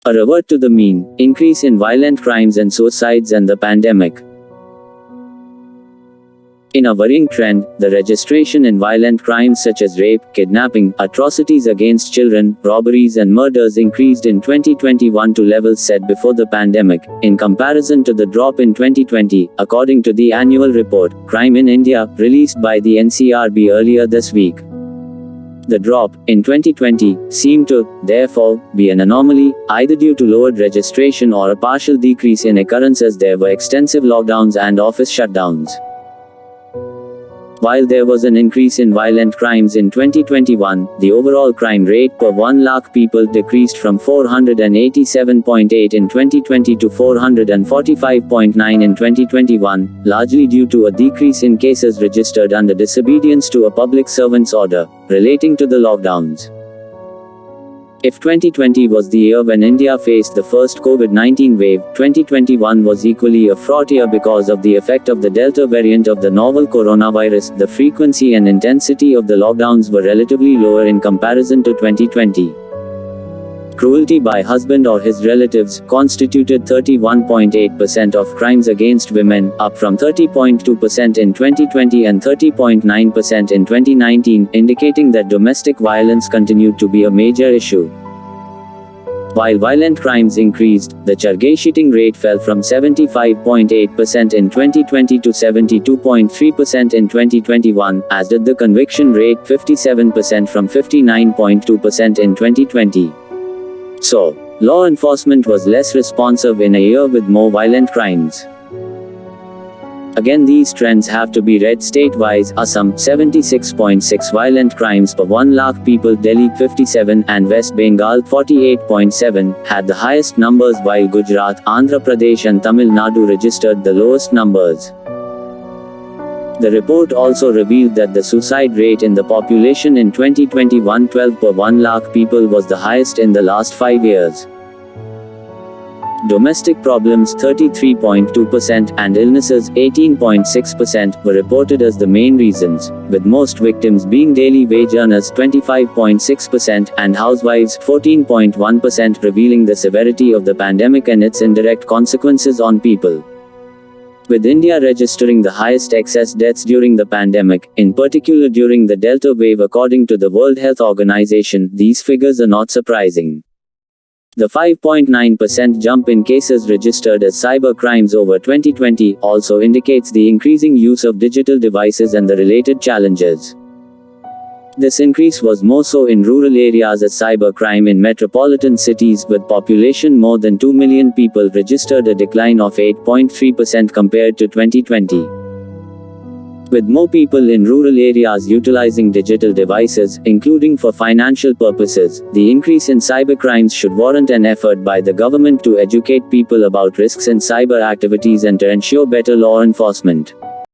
A revert to the mean, increase in violent crimes and suicides and the pandemic. In a worrying trend, the registration in violent crimes such as rape, kidnapping, atrocities against children, robberies and murders increased in 2021 to levels set before the pandemic, in comparison to the drop in 2020, according to the annual report, Crime in India, released by the NCRB earlier this week. The drop, in 2020, seemed to, therefore, be an anomaly, either due to lowered registration or a partial decrease in occurrence as there were extensive lockdowns and office shutdowns. While there was an increase in violent crimes in 2021, the overall crime rate per 1 lakh people decreased from 487.8 in 2020 to 445.9 in 2021, largely due to a decrease in cases registered under disobedience to a public servant's order, relating to the lockdowns. If 2020 was the year when India faced the first COVID-19 wave, 2021 was equally a fraught year because of the effect of the Delta variant of the novel coronavirus. The frequency and intensity of the lockdowns were relatively lower in comparison to 2020. Cruelty by husband or his relatives constituted 31.8% of crimes against women, up from 30.2% in 2020 and 30.9% in 2019, indicating that domestic violence continued to be a major issue. While violent crimes increased, the charge sheeting rate fell from 75.8% in 2020 to 72.3% in 2021, as did the conviction rate, 57% from 59.2% in 2020. So, law enforcement was less responsive in a year with more violent crimes. Again, these trends have to be read state-wise. Assam, 76.6 violent crimes per 1 lakh people, Delhi 57, and West Bengal 48.7, had the highest numbers, while Gujarat, Andhra Pradesh and Tamil Nadu registered the lowest numbers. The report also revealed that the suicide rate in the population in 2021, 12 per 1 lakh people, was the highest in the last 5 years. Domestic problems, 33.2%, and illnesses, 18.6%, were reported as the main reasons, with most victims being daily wage earners, 25.6%, and housewives, 14.1%, revealing the severity of the pandemic and its indirect consequences on people. With India registering the highest excess deaths during the pandemic, in particular during the Delta wave according to the World Health Organization, these figures are not surprising. The 5.9% jump in cases registered as cyber crimes over 2020 also indicates the increasing use of digital devices and the related challenges. This increase was more so in rural areas as cybercrime in metropolitan cities with population more than 2 million people registered a decline of 8.3% compared to 2020. With more people in rural areas utilizing digital devices, including for financial purposes, the increase in cybercrimes should warrant an effort by the government to educate people about risks in cyber activities and to ensure better law enforcement.